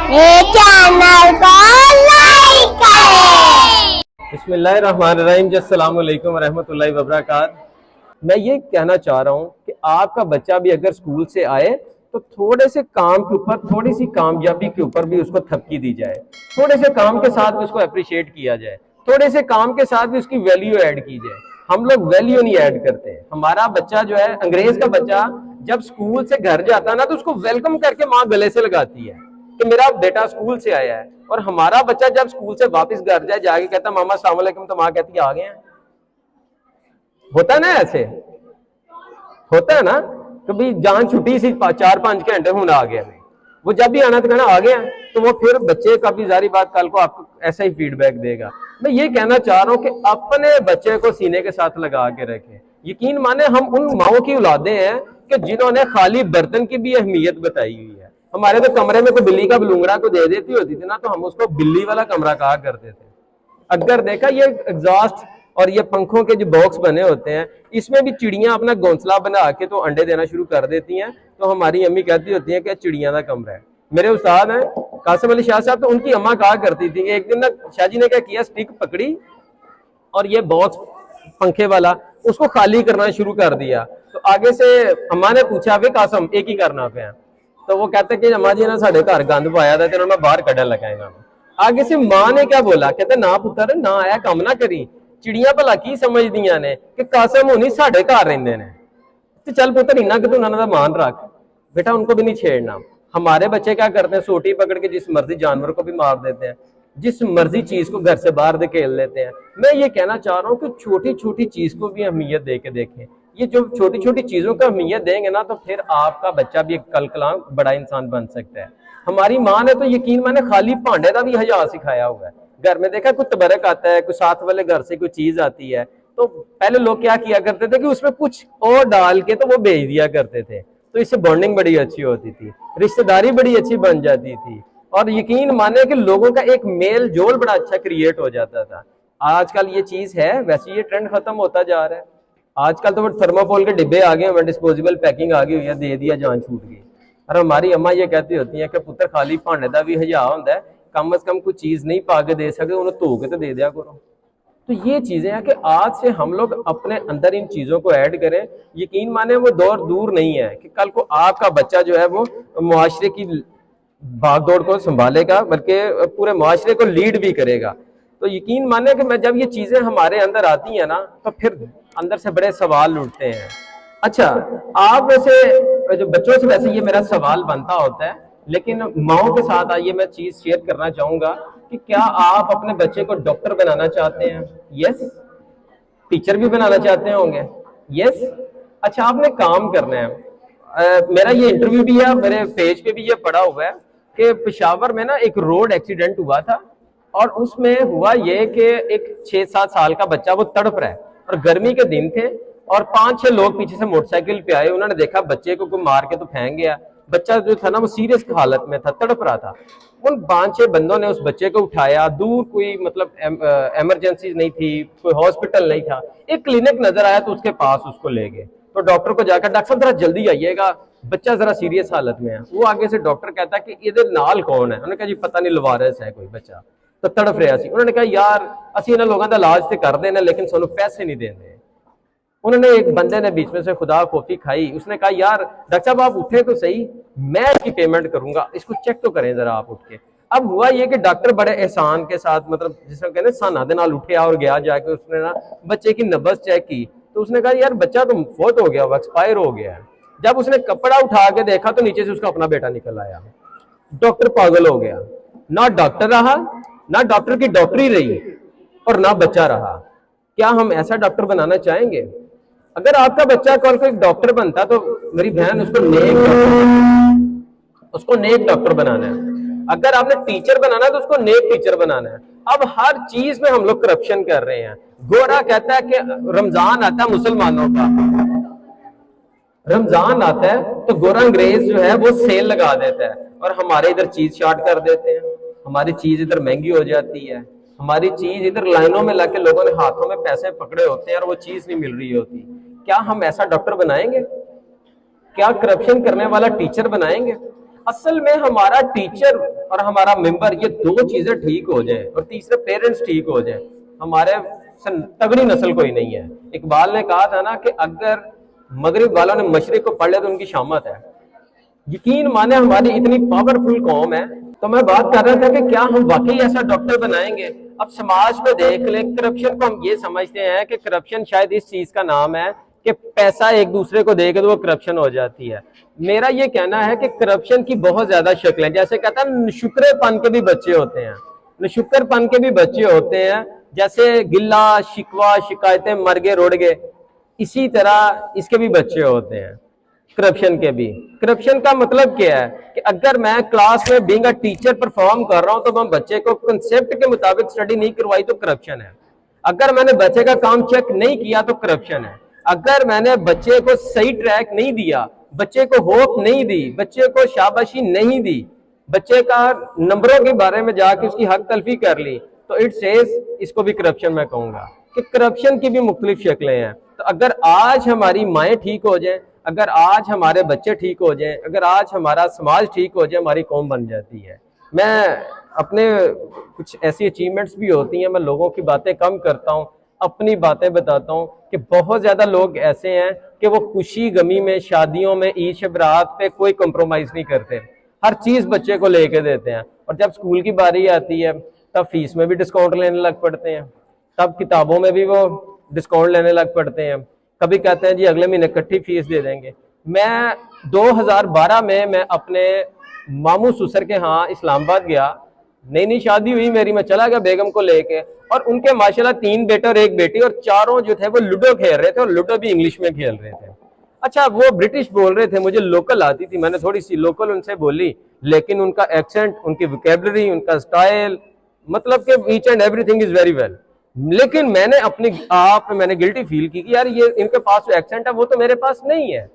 ये चैनल को लाइक करें। बिस्मिल्लाहिर्रहमानिर्रहीम। अस्सलाम वालेकुम रहमतुल्लाहि व बरकातहू। मैं ये कहना चाह रहा हूँ कि आपका बच्चा भी अगर स्कूल से आए तो थोड़े से काम के ऊपर, थोड़ी सी कामयाबी के ऊपर भी उसको थपकी दी जाए, थोड़े से काम के साथ भी उसको अप्रिशिएट किया जाए, थोड़े से काम के साथ भी उसकी वैल्यू ऐड की जाए। हम लोग वैल्यू नहीं ऐड करते हैं। हमारा बच्चा जो है, अंग्रेज का बच्चा जब स्कूल से घर जाता है ना, तो उसको वेलकम करके माँ गले से लगाती है कि मेरा बेटा स्कूल से आया है। और हमारा बच्चा जब स्कूल से वापस घर जाए, जाके कहता मामा अस्सलाम वालेकुम, तो माँ कहती है आ गए हैं। होता है ना, ऐसे होता है ना। कभी जान छुट्टी सी 4-5 घंटे हूं आ गया, वो जब भी आना तो कहना आ गया, तो वो फिर बच्चे का भी जारी बात कल को आपको ऐसा ही फीडबैक देगा। मैं ये कहना चाह रहा हूं कि अपने बच्चे को सीने के साथ लगा के रखें। यकीन माने हम उन माओ की औलादे हैं कि जिन्होंने खाली बर्तन की भी अहमियत बताई हुई है। हमारे तो कमरे में कोई बिल्ली का बलूंगड़ा को दे देती होती थी ना, तो हम उसको बिल्ली वाला कमरा कहा करते थे। अगर देखा ये एग्जॉस्ट और ये पंखों के जो बॉक्स बने होते हैं, इसमें भी चिड़ियां अपना घोंसला बना के तो अंडे देना शुरू कर देती हैं। तो हमारी अम्मी कहती होती है कि चिड़िया का कमरा है। मेरे उस्ताद हैं कासिम अली शाह साहब, तो उनकी अम्मा कहा करती थी कि एक दिन ना शाह जी ने क्या किया, स्टिक पकड़ी और ये बॉक्स पंखे वाला उसको खाली करना शुरू कर दिया। तो आगे से अम्मा ने पूछा वे कासम एक ही करना पे, तो वो कहते कि अम्मा जी ना साढ़े घर गंद पाया था, तो मैं बाहर कढ़न लगाएगा। आगे से मां ने क्या बोला, कहते ना पुत्र ना आया काम ना करी। चिड़िया भला की समझदियां ने कि कासम होनी साढ़े घर रहिंदे ने, तो चल पुत्र इन्ना कि तू उन्होंने मान रख, बेटा उनको भी नहीं छेड़ना। हमारे बच्चे क्या करते हैं, सोटी पकड़ के जिस मर्जी जानवर को भी मार देते हैं, जिस मर्जी चीज को घर से बाहर धकेल लेते हैं। मैं ये कहना चाह रहा हूँ कि छोटी छोटी चीज को भी अहमियत दे के देखें। ये जो छोटी छोटी चीजों को अहमियत देंगे ना, तो फिर आपका बच्चा भी एक कल कलां बड़ा इंसान बन सकता है। हमारी माँ ने तो यकीन माने खाली भांडे का भी हजा सिखाया हुआ है। घर में देखा कोई तबरक आता है, कोई साथ वाले घर से कोई चीज आती है, तो पहले लोग क्या किया करते थे कि उसमें कुछ और डाल के तो वो भेज दिया करते थे। तो इससे बॉन्डिंग बड़ी अच्छी होती थी, रिश्तेदारी बड़ी अच्छी बन जाती थी, और यकीन माने कि लोगों का एक मेल जोल बड़ा अच्छा क्रिएट हो जाता था। आजकल ये चीज है, वैसे ये ट्रेंड खत्म होता जा रहा है। आजकल तो वो थर्मोकोल के डिब्बे आ गए हैं, डिस्पोजेबल पैकिंग आ गई हुई है, दे दिया जान छूट गई। और हमारी अम्मा ये कहती होती है कि पुत्र खाली भांडे का भी हजा होंदा है, कम से कम कोई चीज नहीं पा के दे सकते, उन्हें धो के तो दे दिया करो। तो ये चीजें हैं कि आज से हम लोग अपने अंदर इन चीजों को ऐड करें। यकीन माने वो दौर दूर नहीं है कि कल को आपका बच्चा जो है वो मुआशरे की भागदौड़ को संभालेगा, बल्कि पूरे मुआशरे को लीड भी करेगा। तो यकीन माने कि मैं जब ये चीजें हमारे अंदर आती हैं ना, तो फिर अंदर से बड़े सवाल उठते हैं। अच्छा, आप वैसे जो बच्चों से वैसे ये मेरा सवाल बनता होता है, लेकिन माओ के साथ आइए मैं चीज शेयर करना चाहूंगा कि क्या आप अपने बच्चे को डॉक्टर बनाना चाहते हैं? यस। टीचर भी बनाना चाहते होंगे? यस। अच्छा, आपने काम करना है। मेरा ये इंटरव्यू भी है, मेरे पेज पे भी ये पड़ा हुआ है कि पेशावर में ना एक रोड एक्सीडेंट हुआ था, और उसमें हुआ ये कि एक 6-7 साल का बच्चा वो तड़प रहा है, और गर्मी के दिन थे, और 5-6 लोग पीछे से मोटरसाइकिल पे आए। उन्होंने देखा बच्चे को कोई मार के तो फेंक गया। बच्चा जो था ना वो सीरियस हालत में था, तड़प रहा था। उन 5-6 बंदों ने उस बच्चे को उठाया, दूर कोई मतलब इमरजेंसी नहीं थी, कोई हॉस्पिटल नहीं था, एक क्लिनिक नजर आया तो उसके पास उसको ले गए। तो डॉक्टर को जाकर, डॉक्टर साहब जरा जल्दी आइएगा, बच्चा जरा सीरियस हालत में है। वो आगे से डॉक्टर कहता है कि इधर नाल कौन है? उन्होंने कहा जी पता नहीं, लवारिस है कोई बच्चा, तो तड़फ रहा सी। उन्होंने कहा यार असं इन्होंने लोगों का इलाज तो कर देना, लेकिन सानू पैसे नहीं देंगे। उन्होंने एक बंदे ने बीच में से खुदा कॉफी खाई, उसने कहा यार डॉक्टर साहब आप उठे तो सही, मैं इसकी पेमेंट करूंगा, इसको चेक तो करें जरा आप उठ के। अब हुआ ये कि डॉक्टर बड़े एहसान के साथ, मतलब जिसको कहते साना दे नाल उठे और गया, जाके उसने ना बच्चे की नब्ज चेक की, तो उसने कहा यार बच्चा तो फौत हो गया, एक्सपायर हो गया है। जब उसने कपड़ा उठा के देखा तो नीचे से उसका अपना बेटा निकल आया। डॉक्टर पागल हो गया, ना डॉक्टर रहा, ना डॉक्टर की डॉक्टरी रही, और ना बच्चा रहा। क्या हम ऐसा डॉक्टर बनाना चाहेंगे? अगर आपका बच्चा कल को एक डॉक्टर बनता तो मेरी बहन उसको नेक डॉक्टर बनाना है। अगर आपने टीचर बनाना है तो उसको नेक टीचर बनाना है। अब हर चीज में हम लोग करप्शन कर रहे हैं। गोरा कहता है कि रमजान आता है मुसलमानों का, रमजान आता है तो गोरा अंग्रेज जो है वो सेल लगा देता है, और हमारे इधर चीज शार्ट कर देते हैं, हमारी चीज इधर महंगी हो जाती है, हमारी चीज इधर लाइनों में लाके लोगों ने हाथों में पैसे पकड़े होते हैं और वो चीज नहीं मिल रही होती। क्या हम ऐसा डॉक्टर बनाएंगे? क्या करप्शन करने वाला टीचर बनाएंगे? असल में हमारा टीचर और हमारा मेंबर ये दो चीजें ठीक हो जाए और तीसरे पेरेंट्स ठीक हो जाए, हमारे तगड़ी नस्ल कोई नहीं है। इकबाल ने कहा था ना कि अगर मगरिब वालों ने मशरिक को पढ़ लिया तो उनकी शामत है। यकीन माने हमारी इतनी पावरफुल कौम है। तो मैं बात कर रहा था कि क्या हम वाकई ऐसा डॉक्टर बनाएंगे। अब समाज में देख ले, करप्शन को हम ये समझते हैं कि करप्शन शायद इस चीज का नाम है कि पैसा एक दूसरे को दे के तो वो करप्शन हो जाती है। मेरा ये कहना है कि करप्शन की बहुत ज्यादा शक्लें, जैसे कहता है नशुक्रपन के भी बच्चे होते हैं, नशुक्रपन के भी बच्चे होते हैं, जैसे गिल्ला शिकवा शिकायतें मर गए रोड़ गए, इसी तरह इसके भी बच्चे होते हैं, करप्शन के भी। करप्शन का मतलब क्या है कि अगर मैं क्लास में बीइंग अ टीचर परफॉर्म कर रहा हूं तो मैं बच्चे को कंसेप्ट के मुताबिक स्टडी नहीं करवाई तो करप्शन है। अगर मैंने बच्चे का काम चेक नहीं किया तो करप्शन है। अगर मैंने बच्चे को सही ट्रैक नहीं दिया, बच्चे को होप नहीं दी, बच्चे को शाबाशी नहीं दी, बच्चे का नंबरों के बारे में जाके उसकी हक तलफी कर ली, तो इट सेज, इसको भी करप्शन मैं कहूंगा कि करप्शन की भी मुख्तलिफ शक्लें हैं। तो अगर आज हमारी माएँ ठीक हो जाए, अगर आज हमारे बच्चे ठीक हो जाएं, अगर आज हमारा समाज ठीक हो जाए, हमारी कौम बन जाती है। मैं अपने कुछ ऐसी अचीवमेंट्स भी होती हैं, मैं लोगों की बातें कम करता हूं, अपनी बातें बताता हूं कि बहुत ज्यादा लोग ऐसे हैं कि वो खुशी गमी में, शादियों में, ईद शब रात पे कोई कॉम्प्रोमाइज नहीं करते, हर चीज बच्चे को लेके देते हैं। और जब स्कूल की बारी आती है तब फीस में भी डिस्काउंट लेने लग पड़ते हैं, तब किताबों में भी वो डिस्काउंट लेने लग पड़ते हैं। कभी कहते हैं जी अगले महीने इकट्ठी फीस दे देंगे। मैं 2012 में मैं अपने मामू ससुर के यहाँ इस्लामाबाद गया, नई नई शादी हुई मेरी, मैं चला गया बेगम को लेके, और उनके माशाल्लाह 3 बेटे और 1 बेटी, और चारों जो थे वो लूडो खेल रहे थे, और लूडो भी इंग्लिश में खेल रहे थे। अच्छा, वो ब्रिटिश बोल रहे थे, मुझे लोकल आती थी, मैंने थोड़ी सी लोकल उनसे बोली, लेकिन उनका एक्सेंट, उनकी वोकैबुलरी, उनका स्टाइल, मतलब कि each and everything is very well. लेकिन मैंने अपने आप मैंने गिल्टी फील की कि यार ये इनके पास जो एक्सेंट है वो तो मेरे पास नहीं है।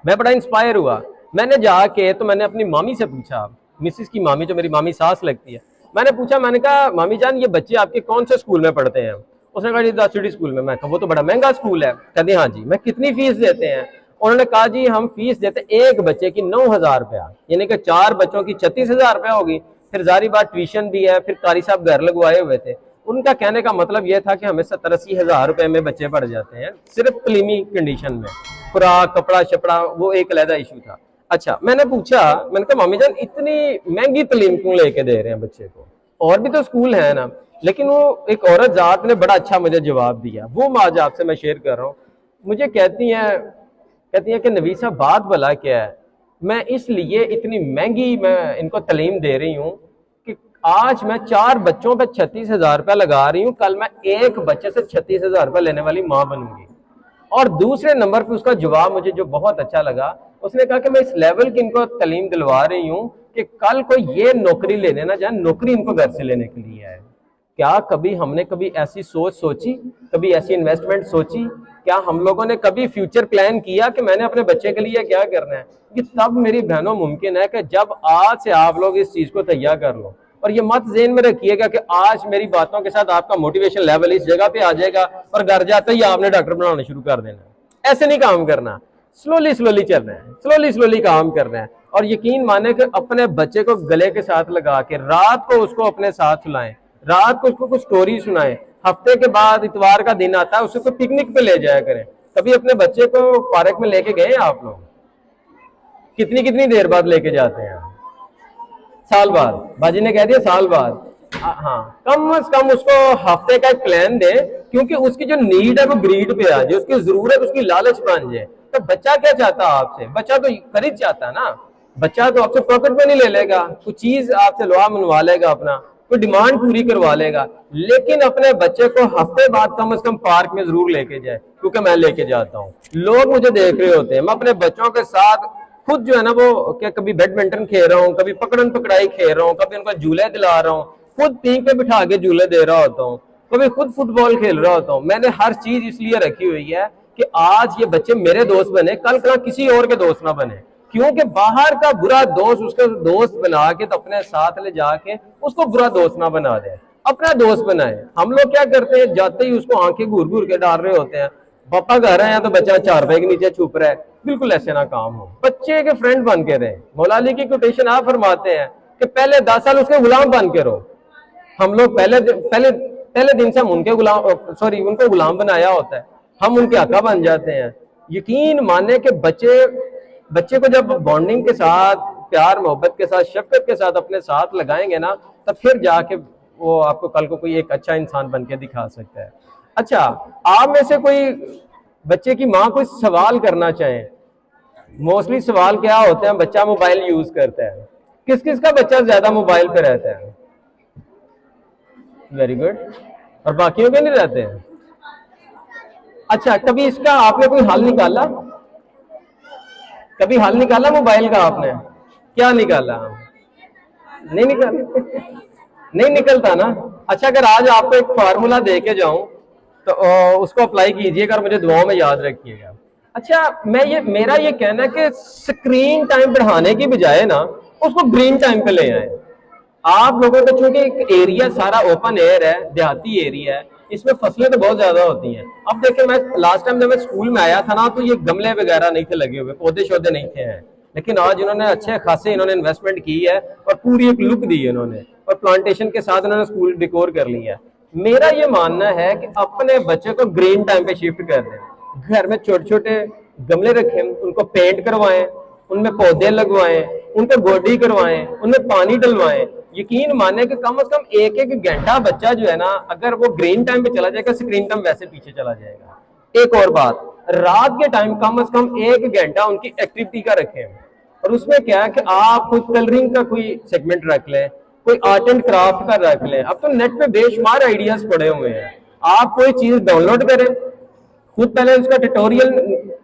मैं बड़ा इंस्पायर हुआ। मैंने जाके तो मैंने अपनी मामी से पूछा, मिसिस की मामी जो मेरी मामी सास लगती है, मैंने पूछा, मैंने कहा मामी जान ये बच्चे आपके कौन से स्कूल में पढ़ते हैं। उसने कहा जी द सिटी स्कूल में। मैं कहा वो तो बड़ा महंगा स्कूल है। कहते हाँ जी। मैं कितनी फीस देते हैं? उन्होंने कहा जी हम फीस देते एक बच्चे की 9,000 रुपया, यानी कि 4 बच्चों की 36,000 रुपया होगी। फिर जारी बात ट्यूशन भी है, फिर कारी साहब घर लगवाए हुए थे। उनका कहने का मतलब यह था कि हमें 70-80 हजार रुपए में बच्चे पढ़ जाते हैं, सिर्फ तलीमी कंडीशन में, खुराक कपड़ा शपड़ा वो एक अलहदा इशू था। अच्छा, मैंने पूछा, मैंने कहा मामी जान इतनी महंगी तलीम क्यों लेके दे रहे हैं बच्चे को, और भी तो स्कूल है ना। लेकिन वो एक औरत जात ने बड़ा अच्छा मुझे जवाब दिया, वो मैं आज आपसे मैं शेयर कर रहा हूँ। मुझे कहती हैं कि नबी साहब बात भला क्या है, मैं इसलिए इतनी महंगी मैं इनको तलीम दे रही हूँ कि आज मैं 4 बच्चों पे 36,000 रुपया लगा रही हूँ, कल मैं एक बच्चे से 36,000 रुपया लेने वाली माँ बनूंगी। और दूसरे नंबर पे उसका जवाब मुझे जो बहुत अच्छा लगा, उसने कहा कि मैं इस लेवल की इनको तलीम दिलवा रही हूँ कि कल कोई ये नौकरी लेने ना जाए, नौकरी इनको घर से लेने के लिए है। क्या कभी हमने कभी ऐसी सोच सोची, कभी ऐसी इन्वेस्टमेंट सोची? क्या हम लोगों ने कभी फ्यूचर प्लान किया कि मैंने अपने बच्चे के लिए क्या करना है? कि तब मेरी बहनों मुमकिन है कि जब आज से आप लोग इस चीज को तैयार कर लो। और ये मत ज़हन में रखिएगा कि आज मेरी बातों के साथ आपका मोटिवेशन लेवल इस जगह पे आ जाएगा और घर जाते ही आपने डॉक्टर बनाना शुरू कर देना। ऐसे नहीं काम करना, स्लोली स्लोली चलना है, स्लोली स्लोली काम करना है। और यकीन माने कि अपने बच्चे को गले के साथ लगा के रात को उसको अपने साथ सुलाएं, रात को उसको कुछ स्टोरी सुनाएं। हफ्ते के बाद इतवार का दिन आता है, उसको पिकनिक पे ले जाया करें। कभी अपने बच्चे को पार्क में लेके गए आप लोग? कितनी कितनी देर बाद लेके जाते हैं? साल बाद। बाजी ने कह दिया साल बाद। हाँ, कम से कम उसको हफ्ते का एक प्लान दे, क्योंकि उसकी जो नीड है वो ग्रीड पे आ जाए, उसकी जरूरत उसकी लालच बन जाए। तो बच्चा क्या चाहता है आपसे? बच्चा तो खरीद चाहता है ना। बच्चा तो आपसे पॉकेट में नहीं ले लेगा, कुछ चीज आपसे लोहा मनवा लेगा, अपना कोई डिमांड पूरी करवा लेगा। लेकिन अपने बच्चे को हफ्ते बाद कम से कम पार्क में जरूर लेके जाए, क्योंकि मैं लेके जाता हूँ। लोग मुझे देख रहे होते हैं, मैं अपने बच्चों के साथ खुद जो है ना वो क्या कभी बैडमिंटन खेल रहा हूँ, कभी पकड़न पकड़ाई खेल रहा हूँ, कभी उनको झूले दिला रहा हूँ, खुद पीक पे बिठा के झूले दे रहा होता हूँ, कभी खुद फुटबॉल खेल रहा होता हूँ। मैंने हर चीज इसलिए रखी हुई है कि आज ये बच्चे मेरे दोस्त बने, कल का किसी और के दोस्त ना बने। क्योंकि बाहर का बुरा दोस्त उसका दोस्त बना के तो अपने साथ ले जाके उसको बुरा दोस्त ना बना दे, अपना दोस्त बनाए। हम लोग क्या करते हैं, जाते ही उसको आंखें घूर घूर के डाल रहे होते हैं, पापा घर आए हैं तो बच्चा 4 रुपए के नीचे छुप रहा है, बिल्कुल ऐसे ना काम हो, बच्चे के फ्रेंड बन के रहे। मौला अली की कोटेशन आप फरमाते हैं कि पहले 10 साल उसके गुलाम बन के रहो। हम लोग पहले दिन से हम उनके उनको गुलाम बनाया होता है, हम उनके आका बन जाते हैं। यकीन माने कि बच्चे को जब बॉन्डिंग के साथ, प्यार मोहब्बत के साथ, शफकत के साथ अपने साथ लगाएंगे ना, तब फिर जाके वो आपको कल को कोई एक अच्छा इंसान बन के दिखा सकता है। अच्छा, आप में से कोई बच्चे की माँ कोई सवाल करना चाहे? मोस्टली सवाल क्या होते हैं, बच्चा मोबाइल यूज करता है, किस किस का बच्चा ज्यादा मोबाइल पे रहता है? Very good. और बाकियों के नहीं रहते हैं? अच्छा, कभी इसका आपने कोई हल निकाला? कभी हल निकाला मोबाइल का आपने? क्या निकाला? नहीं निकाला? नहीं निकलता ना। अच्छा, अगर आज आपको एक फार्मूला दे के जाऊं तो उसको अप्लाई कीजिएगा और मुझे दुआओं में याद रखिएगा। अच्छा, मेरा ये कहना है कि स्क्रीन टाइम बढ़ाने की बजाय ना उसको ग्रीन टाइम पे ले आए। आप लोगों का चूंकि एक एरिया सारा ओपन एयर है, देहाती एरिया है, इसमें फसलें तो बहुत ज्यादा होती हैं। अब देखिए, मैं लास्ट टाइम जब मैं स्कूल में आया था ना, तो ये गमले वगैरह नहीं थे लगे हुए, पौधे शौधे नहीं थे हैं। लेकिन आज इन्होंने अच्छे खासे इन्वेस्टमेंट की है और पूरी एक लुक दी है इन्होंने, और प्लांटेशन के साथ इन्होंने स्कूल डिकोर कर लिया है। मेरा ये मानना है कि अपने बच्चे को ग्रीन टाइम पे शिफ्ट कर दें। घर में छोटे छोटे गमले रखें, उनको पेंट करवाएं, उनमें पौधे लगवाएं, उनको गोडी करवाएं, उनमें पानी डलवाएं। यकीन माने कि कम से कम एक एक घंटा बच्चा जो है ना, अगर वो ग्रीन टाइम पे चला जाएगा, स्क्रीन टाइम वैसे पीछे चला जाएगा। एक और बात, रात के टाइम कम से कम 1 घंटा उनकी एक्टिविटी का रखें। और उसमें क्या है कि आप कोई कलरिंग का कोई सेगमेंट रख लें, कोई आर्ट एंड क्राफ्ट का रख लें। अब तो नेट पे बेशुमार आइडियाज पड़े हुए हैं, आप कोई चीज डाउनलोड करें, खुद पहले उसका ट्यूटोरियल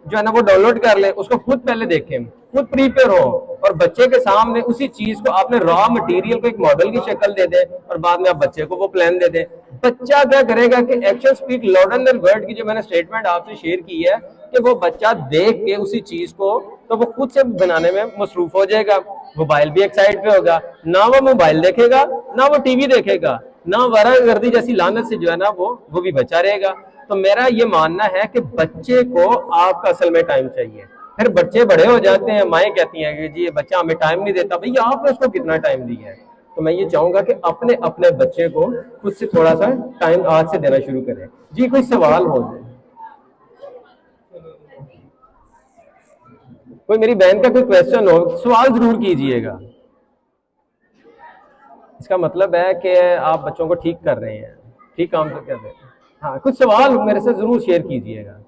जो है ना वो डाउनलोड कर ले, उसको खुद पहले देखें, खुद प्रीपेयर हो, और बच्चे के सामने उसी चीज को आपने रॉ मटेरियल को एक मॉडल की शक्ल दे दे, और बाद में आप बच्चे को वो प्लान दे दे। बच्चा क्या करेगा कि action speak louder than word की जो मैंने स्टेटमेंट आपसे शेयर की है, कि वो बच्चा देख के उसी चीज को तो वो खुद से बनाने में मसरूफ हो जाएगा। मोबाइल भी एक साइड पे होगा, ना वो मोबाइल देखेगा, ना वो टीवी देखेगा, ना वारागर्दी जैसी लानत से जो है ना वो भी बचा रहेगा। तो मेरा ये मानना है कि बच्चे को आपका असल में टाइम चाहिए। फिर बच्चे बड़े हो जाते हैं, माएँ कहती हैं कि जी ये बच्चा हमें टाइम नहीं देता। भैया आपने उसको कितना टाइम दिया है? तो मैं ये चाहूंगा कि अपने अपने बच्चे को खुद से थोड़ा सा टाइम आज से देना शुरू करें। जी कोई सवाल हो जाए, कोई मेरी बहन का कोई क्वेश्चन हो, सवाल जरूर कीजिएगा। इसका मतलब है कि आप बच्चों को ठीक कर रहे हैं, ठीक काम कर रहे हैं। हाँ, कुछ सवाल मेरे से जरूर शेयर कीजिएगा।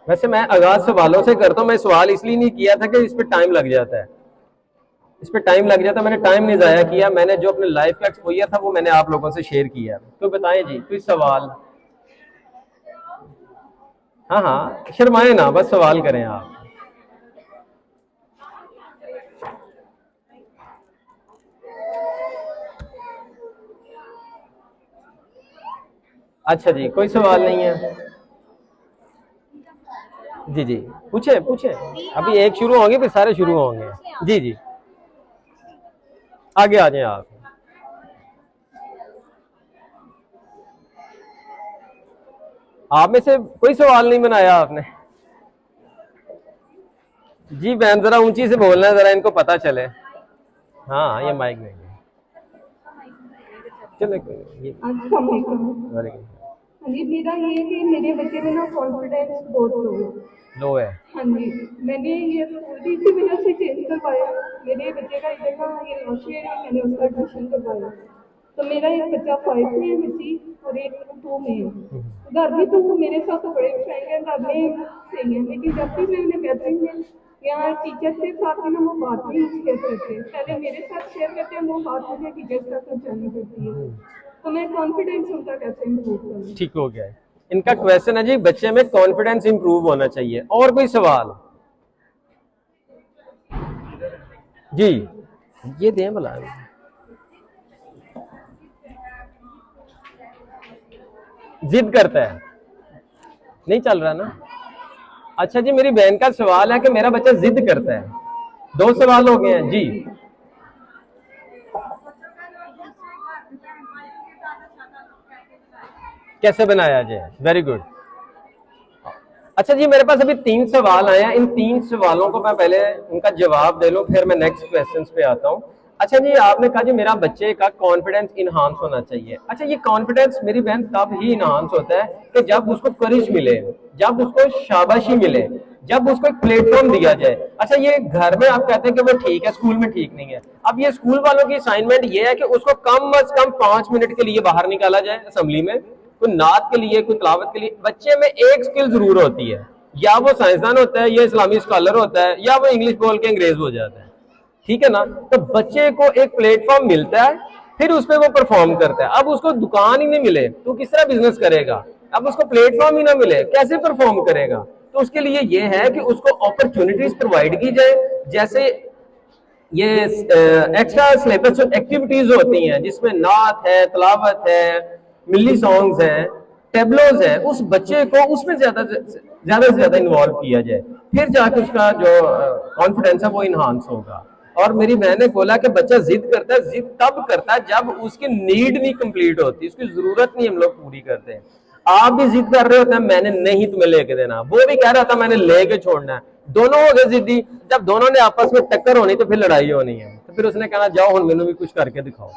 वैसे मैं आगाज सवालों से करता हूँ, मैं सवाल इसलिए नहीं किया था कि इस पे टाइम लग जाता है, इस पे टाइम लग जाता है। मैंने टाइम नहीं जाया किया, मैंने जो अपने लाइफ का एक्सपोजर था वो मैंने आप लोगों से शेयर किया। तो बताएं जी कोई सवाल? हाँ हाँ, शर्माए ना, बस सवाल करें आप। अच्छा जी, कोई सवाल नहीं है? जी जी, पूछे पूछे। अभी एक शुरू होंगे फिर सारे शुरू होंगे। जी जी, आगे आ जाए आप। आप में से कोई सवाल नहीं बनाया आपने? जी बहन जरा ऊंची से बोलना है, जरा इनको पता चले। हाँ ये माइक नहीं है। चलो कोई नहीं, वालेकुम। हाँ जी, मेरा ये है कि मेरे बच्चे में ना कॉन्फिडेंस बहुत लो है। लो है? हाँ जी, मैंने ये स्कूल भी इसी वजह से चेंज करवाया। मेरे बच्चे का इधर का ये लास्ट ईयर है, मैंने उसका एडमिशन करवाया। तो मेरा एक बच्चा 5 में है बच्ची, और एक 2 में है। घर में तो वो मेरे साथ तो बड़े फ्रेंड है, घर में सही है, लेकिन जब भी मैं उन्हें गैदरिंग में यहाँ टीचर के साथ में ना वो बात नहीं शेयर करते, पहले मेरे साथ शेयर करते हैं, वो बात मुझे टीचर के साथ पहुँचानी पड़ती है। तो मैं कॉन्फिडेंस उनका कैसे इम्प्रूव करूँ? ठीक हो गया है। इनका क्वेश्चन है जी, बच्चे में कॉन्फिडेंस इंप्रूव होना चाहिए। और कोई सवाल? जी ये दें भला। जिद करता है, नहीं चल रहा ना? अच्छा जी, मेरी बहन का सवाल है कि मेरा बच्चा जिद करता है। 2 सवाल हो गए हैं जी। कैसे बनाया जाए। Very good. अच्छा जी, मेरे पास अभी 3 सवाल आए हैं। इन 3 सवालों को मैं पहले उनका जवाब दे लूं, फिर मैं नेक्स्ट क्वेश्चंस पे आता हूं। अच्छा जी, आपने कहा जी मेरा बच्चे का कॉन्फिडेंस इनहांस होना चाहिए। अच्छा, ये कॉन्फिडेंस मेरी बहन तब ही इनहांस होता है कि जब उसको करिश मिले, जब उसको शाबाशी मिले, जब उसको एक प्लेटफॉर्म दिया जाए। अच्छा, ये घर में आप कहते हैं कि वो ठीक है, स्कूल में ठीक नहीं है। अब ये स्कूल वालों की असाइनमेंट ये है कि उसको कम अज कम 5 मिनट के लिए बाहर निकाला जाए असेंबली में, कोई नात के लिए, कोई तलावत के लिए। बच्चे में एक स्किल जरूर होती है, या वो साइंसदान होता है, या इस्लामी स्कॉलर होता है, या वो इंग्लिश बोल के अंग्रेज हो जाता है। ठीक है ना। तो बच्चे को एक प्लेटफॉर्म मिलता है, फिर उस पर वो परफॉर्म करता है। अब उसको दुकान ही नहीं मिले तो किस तरह बिजनेस करेगा। अब उसको प्लेटफॉर्म ही ना मिले, कैसे परफॉर्म करेगा। तो उसके लिए ये है कि उसको अपॉर्चुनिटीज प्रोवाइड की जाए। जैसे ये एक्स्ट्रा सिलेबस एक्टिविटीज होती हैं, जिसमें नात है, तलावत है, मिली सॉन्ग्स हैं, टेबलोज है, उस बच्चे को उसमें ज्यादा से ज्यादा इन्वॉल्व किया जाए, फिर जाके उसका जो कॉन्फिडेंस है वो इनहांस होगा। और मेरी बहन ने बोला कि बच्चा जिद करता है, जिद तब करता है जब उसकी नीड नहीं कंप्लीट होती, उसकी जरूरत नहीं हम लोग पूरी करते हैं। आप भी जिद कर रहे होते हैं, मैंने नहीं तुम्हें लेके देना, वो भी कह रहा था मैंने लेके छोड़ना है, दोनों हो गए जिद्दी। जब दोनों ने आपस में टक्कर होनी तो फिर लड़ाई होनी है। तो फिर उसने कहना जाओ हम मैंने भी कुछ करके दिखाओ।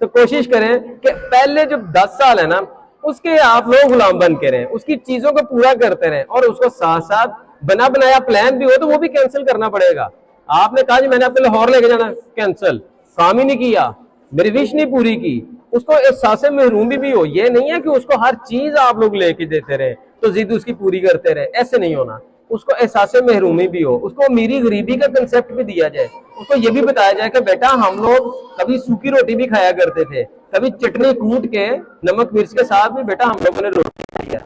तो कोशिश करें कि पहले जो 10 साल है ना, उसके आप लोग गुलाम बन के रहें, उसकी चीजों को पूरा करते रहें, और उसको साथ साथ बना बनाया प्लान भी हो तो वो भी कैंसिल करना पड़ेगा। आपने कहा जी मैंने अपने लाहौर लेके जाना, कैंसिल, काम ही नहीं किया, मेरी विश नहीं पूरी की, उसको एहसास महरूम भी हो। ये नहीं है कि उसको हर चीज आप लोग लेके देते रहे तो जिद उसकी पूरी करते रहे, ऐसे नहीं होना। उसको एहसास महरूमी भी हो, उसको अमीरी गरीबी का कंसेप्ट भी दिया जाए, उसको ये भी बताया जाए कि बेटा हम लोग कभी सूखी रोटी भी खाया करते थे, कभी चटनी कूट के नमक मिर्च के साथ भी बेटा हम लोगों ने रोटी खाई है।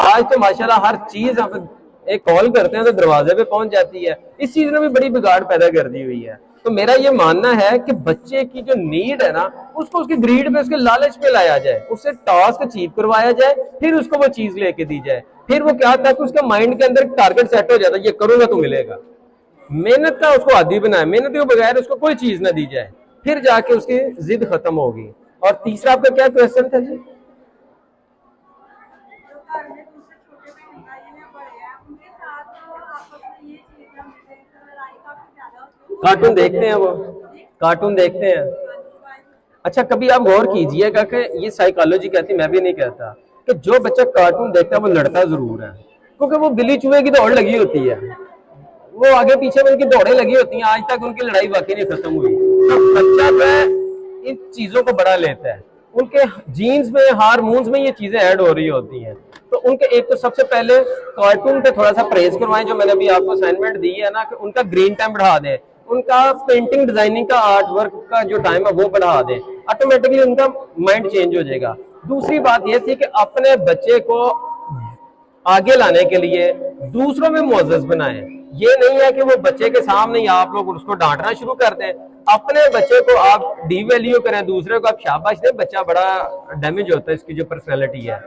आज तो माशाल्लाह हर चीज हम एक कॉल करते हैं तो दरवाजे पे पहुंच जाती है। इस चीज ने भी बड़ी बिगाड़ पैदा कर दी हुई है। तो मेरा ये मानना है कि बच्चे की जो नीड है ना, उसको उसकी ग्रीड पे, उसके लालच पे लाया जाए, उससे टास्क अचीव करवाया जाए, फिर उसको वो चीज लेके दी जाए। फिर वो क्या होता है कि उसके माइंड के अंदर टारगेट सेट हो जाता है, ये करूंगा तो मिलेगा। मेहनत का उसको आदी बनाए, मेहनत के बगैर उसको कोई चीज ना दी जाए, फिर जाके उसकी जिद खत्म होगी। और तीसरा आपका क्या क्वेश्चन था जी? कार्टून देखते हैं वो, कार्टून देखते हैं। अच्छा, कभी आप गौर कीजिएगा कि ये साइकोलॉजी कहती, मैं भी नहीं कहता, कि जो बच्चा कार्टून देखता है वो लड़ता जरूर है, क्योंकि वो बिल्ली चूहे की दौड़ लगी होती है, वो आगे पीछे में उनकी दौड़ें लगी होती हैं, आज तक उनकी लड़ाई वाकई नहीं खत्म हुई। तो बच्चा जो है इन चीजों को बड़ा लेता है, उनके जीन्स में, हार्मोन्स में ये चीजें ऐड हो रही होती हैं। तो उनके एक तो सबसे पहले कार्टून पे थोड़ा सा प्रेज करवाएं, जो मैंने अभी आपको असाइनमेंट दी है ना, कि उनका ग्रीन टाइम बढ़ा दें, उनका पेंटिंग डिजाइनिंग का आर्ट वर्क का जो टाइम है वो बढ़ा दें, ऑटोमेटिकली उनका माइंड चेंज हो जाएगा। दूसरी बात यह थी कि अपने बच्चे को आगे लाने के लिए दूसरों में मुअज़्ज़ज़ बनाएं। ये नहीं है कि वो बच्चे के सामने ही आप लोग उसको डांटना शुरू कर दें, अपने बच्चे को आप डी वैल्यू करें, दूसरे को आप शाबाश दें, बच्चा बड़ा डैमेज होता है, इसकी जो पर्सनैलिटी है।